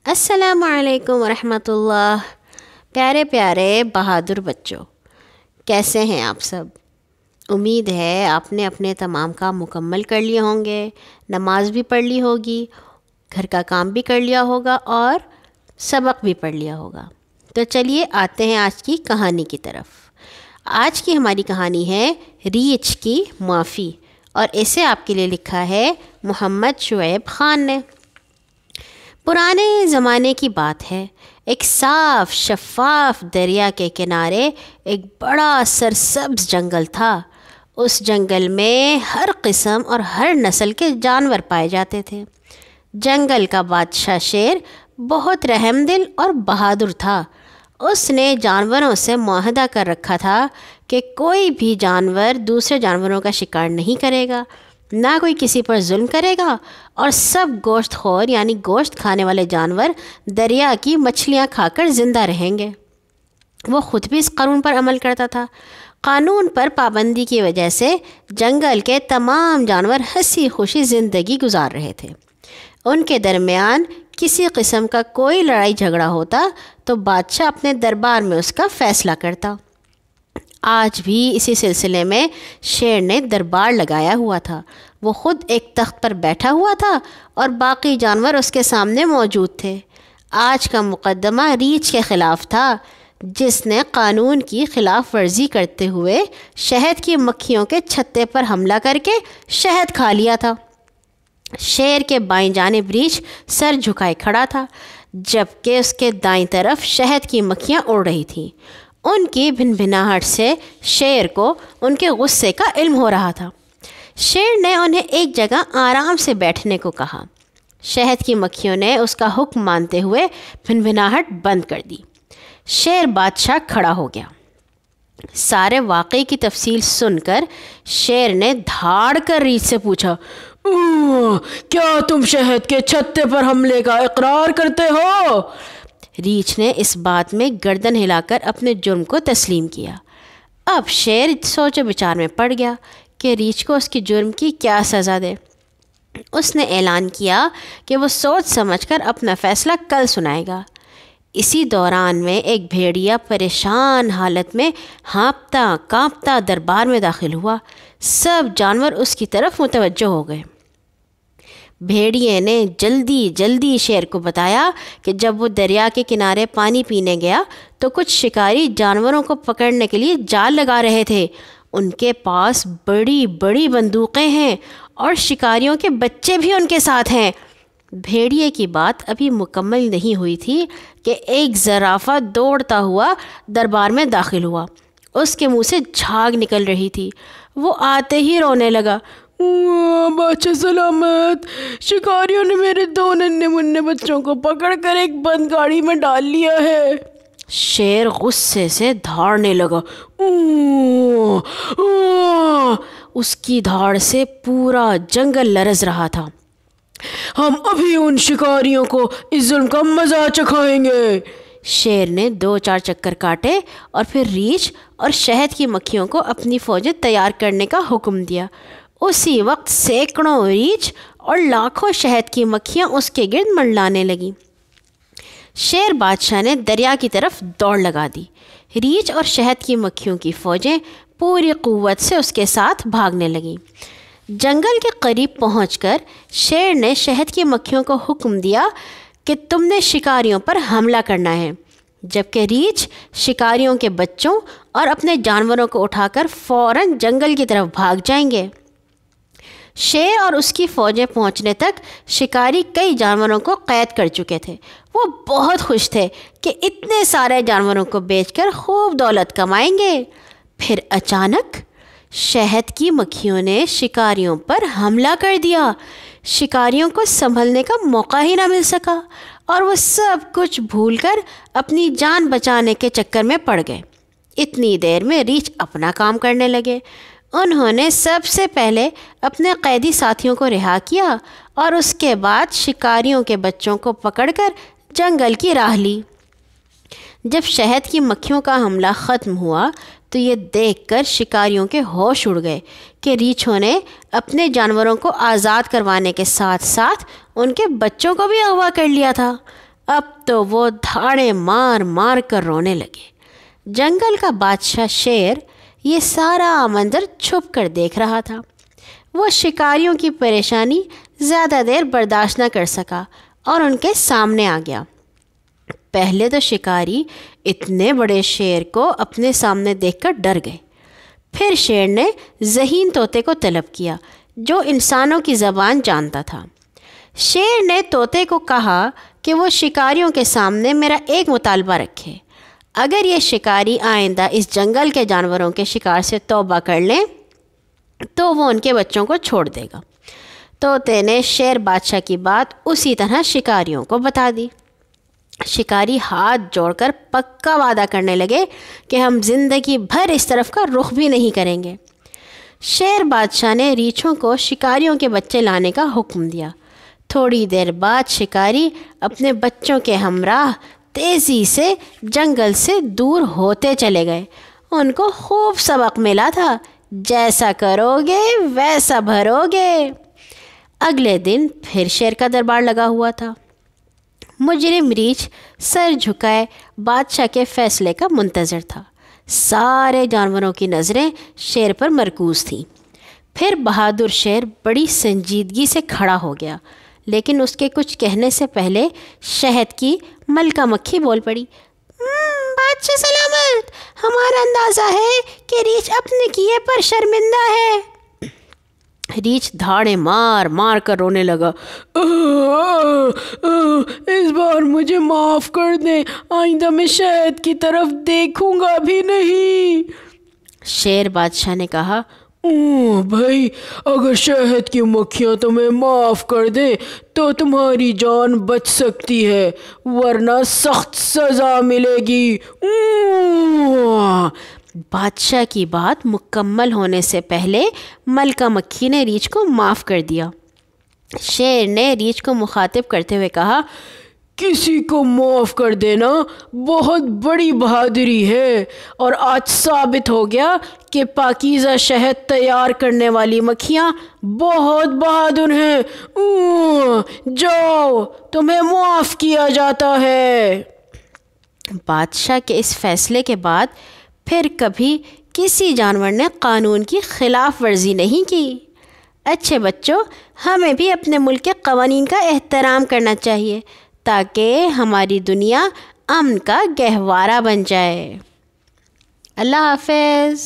السلام علیکم ورحمۃ اللہ۔ پیارے پیارے بہادر بچوں، کیسے ہیں آپ سب؟ امید ہے آپ نے اپنے تمام کام مکمل کر لیے ہوں گے، نماز بھی پڑھ لی ہوگی، گھر کا کام بھی کر لیا ہوگا اور سبق بھی پڑھ لیا ہوگا۔ تو چلیے آتے ہیں آج کی کہانی کی طرف۔ آج کی ہماری کہانی ہے ریچھ کی معافی، اور اسے آپ کے لیے لکھا ہے محمد شعیب خان نے۔ پرانے زمانے کی بات ہے، ایک صاف شفاف دریا کے کنارے ایک بڑا سرسبز جنگل تھا۔ اس جنگل میں ہر قسم اور ہر نسل کے جانور پائے جاتے تھے۔ جنگل کا بادشاہ شیر بہت رحم دل اور بہادر تھا۔ اس نے جانوروں سے معاہدہ کر رکھا تھا کہ کوئی بھی جانور دوسرے جانوروں کا شکار نہیں کرے گا، نہ کوئی کسی پر ظلم کرے گا، اور سب گوشت خور یعنی گوشت کھانے والے جانور دریا کی مچھلیاں کھا کر زندہ رہیں گے۔ وہ خود بھی اس قانون پر عمل کرتا تھا۔ قانون پر پابندی کی وجہ سے جنگل کے تمام جانور ہنسی خوشی زندگی گزار رہے تھے۔ ان کے درمیان کسی قسم کا کوئی لڑائی جھگڑا ہوتا تو بادشاہ اپنے دربار میں اس کا فیصلہ کرتا۔ آج بھی اسی سلسلے میں شیر نے دربار لگایا ہوا تھا۔ وہ خود ایک تخت پر بیٹھا ہوا تھا اور باقی جانور اس کے سامنے موجود تھے۔ آج کا مقدمہ ریچھ کے خلاف تھا، جس نے قانون کی خلاف ورزی کرتے ہوئے شہد کی مکھیوں کے چھتے پر حملہ کر کے شہد کھا لیا تھا۔ شیر کے بائیں جانب ریچھ سر جھکائے کھڑا تھا، جبکہ اس کے دائیں طرف شہد کی مکھیاں اڑ رہی تھیں۔ ان کی بھنبھناہٹ سے شیر کو ان کے غصے کا علم ہو رہا تھا۔ شیر نے انہیں ایک جگہ آرام سے بیٹھنے کو کہا۔ شہد کی مکھیوں نے اس کا حکم مانتے ہوئے بھنبھناہٹ بند کر دی۔ شیر بادشاہ کھڑا ہو گیا۔ سارے واقعے کی تفصیل سن کر شیر نے دھاڑ کر ریچھ سے پوچھا، کیا تم شہد کے چھتے پر حملے کا اقرار کرتے ہو؟ ریچھ نے اس بات میں گردن ہلا کر اپنے جرم کو تسلیم کیا۔ اب شیر سوچ و بچار میں پڑ گیا کہ ریچھ کو اس کی جرم کی کیا سزا دے۔ اس نے اعلان کیا کہ وہ سوچ سمجھ کر اپنا فیصلہ کل سنائے گا۔ اسی دوران میں ایک بھیڑیا پریشان حالت میں ہانپتا کانپتا دربار میں داخل ہوا۔ سب جانور اس کی طرف متوجہ ہو گئے۔ بھیڑیے نے جلدی شیر کو بتایا کہ جب وہ دریا کے کنارے پانی پینے گیا تو کچھ شکاری جانوروں کو پکڑنے کے لیے جال لگا رہے تھے۔ ان کے پاس بڑی بڑی بندوقیں ہیں اور شکاریوں کے بچے بھی ان کے ساتھ ہیں۔ بھیڑیے کی بات ابھی مکمل نہیں ہوئی تھی کہ ایک زرافہ دوڑتا ہوا دربار میں داخل ہوا۔ اس کے منہ سے جھاگ نکل رہی تھی۔ وہ آتے ہی رونے لگا، بادشاہ سلامت، شکاریوں نے میرے 2 ننھے منھے بچوں کو پکڑ کر ایک بند گاڑی میں ڈال لیا ہے۔ شیر غصے سے دھاڑنے لگا۔ اس کی دھاڑ سے پورا جنگل لرز رہا تھا۔ ہم ابھی ان شکاریوں کو اس ظلم کا مزہ چکھائیں گے۔ شیر نے 2-4 چکر کاٹے اور پھر ریچھ اور شہد کی مکھیوں کو اپنی فوجیں تیار کرنے کا حکم دیا۔ اسی وقت سینکڑوں ریچھ اور لاکھوں شہد کی مکھیاں اس کے گرد منڈلانے لگیں۔ شیر بادشاہ نے دریا کی طرف دوڑ لگا دی۔ ریچھ اور شہد کی مکھیوں کی فوجیں پوری قوت سے اس کے ساتھ بھاگنے لگیں۔ جنگل کے قریب پہنچ کر شیر نے شہد کی مکھیوں کو حکم دیا کہ تم نے شکاریوں پر حملہ کرنا ہے، جبکہ ریچھ شکاریوں کے بچوں اور اپنے جانوروں کو اٹھا کر فوراً جنگل کی طرف بھاگ جائیں گے۔ شیر اور اس کی فوجیں پہنچنے تک شکاری کئی جانوروں کو قید کر چکے تھے۔ وہ بہت خوش تھے کہ اتنے سارے جانوروں کو بیچ کر خوب دولت کمائیں گے۔ پھر اچانک شہد کی مکھیوں نے شکاریوں پر حملہ کر دیا۔ شکاریوں کو سنبھلنے کا موقع ہی نہ مل سکا اور وہ سب کچھ بھول کر اپنی جان بچانے کے چکر میں پڑ گئے۔ اتنی دیر میں ریچھ اپنا کام کرنے لگے۔ انہوں نے سب سے پہلے اپنے قیدی ساتھیوں کو رہا کیا اور اس کے بعد شکاریوں کے بچوں کو پکڑ کر جنگل کی راہ لی۔ جب شہد کی مکھیوں کا حملہ ختم ہوا تو یہ دیکھ کر شکاریوں کے ہوش اڑ گئے کہ ریچھوں نے اپنے جانوروں کو آزاد کروانے کے ساتھ ساتھ ان کے بچوں کو بھی اغوا کر لیا تھا۔ اب تو وہ دھاڑے مار مار کر رونے لگے۔ جنگل کا بادشاہ شیر یہ سارا منظر چھپ کر دیکھ رہا تھا۔ وہ شکاریوں کی پریشانی زیادہ دیر برداشت نہ کر سکا اور ان کے سامنے آ گیا۔ پہلے تو شکاری اتنے بڑے شیر کو اپنے سامنے دیکھ کر ڈر گئے۔ پھر شیر نے ذہین طوطے کو طلب کیا جو انسانوں کی زبان جانتا تھا۔ شیر نے طوطے کو کہا کہ وہ شکاریوں کے سامنے میرا ایک مطالبہ رکھے۔ اگر یہ شکاری آئندہ اس جنگل کے جانوروں کے شکار سے توبہ کر لیں تو وہ ان کے بچوں کو چھوڑ دے گا۔ طوطے نے شیر بادشاہ کی بات اسی طرح شکاریوں کو بتا دی۔ شکاری ہاتھ جوڑ کر پکا وعدہ کرنے لگے کہ ہم زندگی بھر اس طرف کا رخ بھی نہیں کریں گے۔ شیر بادشاہ نے ریچھوں کو شکاریوں کے بچے لانے کا حکم دیا۔ تھوڑی دیر بعد شکاری اپنے بچوں کے ہمراہ تیزی سے جنگل سے دور ہوتے چلے گئے۔ ان کو خوب سبق ملا تھا، جیسا کرو گے ویسا بھرو گے۔ اگلے دن پھر شیر کا دربار لگا ہوا تھا۔ مجرم ریچھ سر جھکائے بادشاہ کے فیصلے کا منتظر تھا۔ سارے جانوروں کی نظریں شیر پر مرکوز تھیں۔ پھر بہادر شیر بڑی سنجیدگی سے کھڑا ہو گیا، لیکن اس کے کچھ کہنے سے پہلے شہد کی ملکہ مکھی بول پڑی۔ بادشاہ سلامت، ہمارا اندازہ ہے کہ ریچھ اپنے کیے پر شرمندہ ہے۔ ریچھ دھاڑے مار مار کر رونے لگا۔ اس بار مجھے معاف کر دیں، آئندہ میں شہد کی طرف دیکھوں گا بھی نہیں۔ شیر بادشاہ نے کہا، بھائی، اگر شہد کی مکھیاں تمہیں معاف کر دیں تو تمہاری جان بچ سکتی ہے، ورنہ سخت سزا ملے گی۔ بادشاہ کی بات مکمل ہونے سے پہلے ملکہ مکھی نے ریچھ کو معاف کر دیا۔ شیر نے ریچھ کو مخاطب کرتے ہوئے کہا، کسی کو معاف کر دینا بہت بڑی بہادری ہے، اور آج ثابت ہو گیا کہ پاکیزہ شہد تیار کرنے والی مکھیاں بہت بہادر ہیں۔ جاؤ، تمہیں معاف کیا جاتا ہے۔ بادشاہ کے اس فیصلے کے بعد پھر کبھی کسی جانور نے قانون کی خلاف ورزی نہیں کی۔ اچھے بچوں، ہمیں بھی اپنے ملک کے قوانین کا احترام کرنا چاہیے تاکہ ہماری دنیا امن کا گہوارہ بن جائے۔ اللہ حافظ۔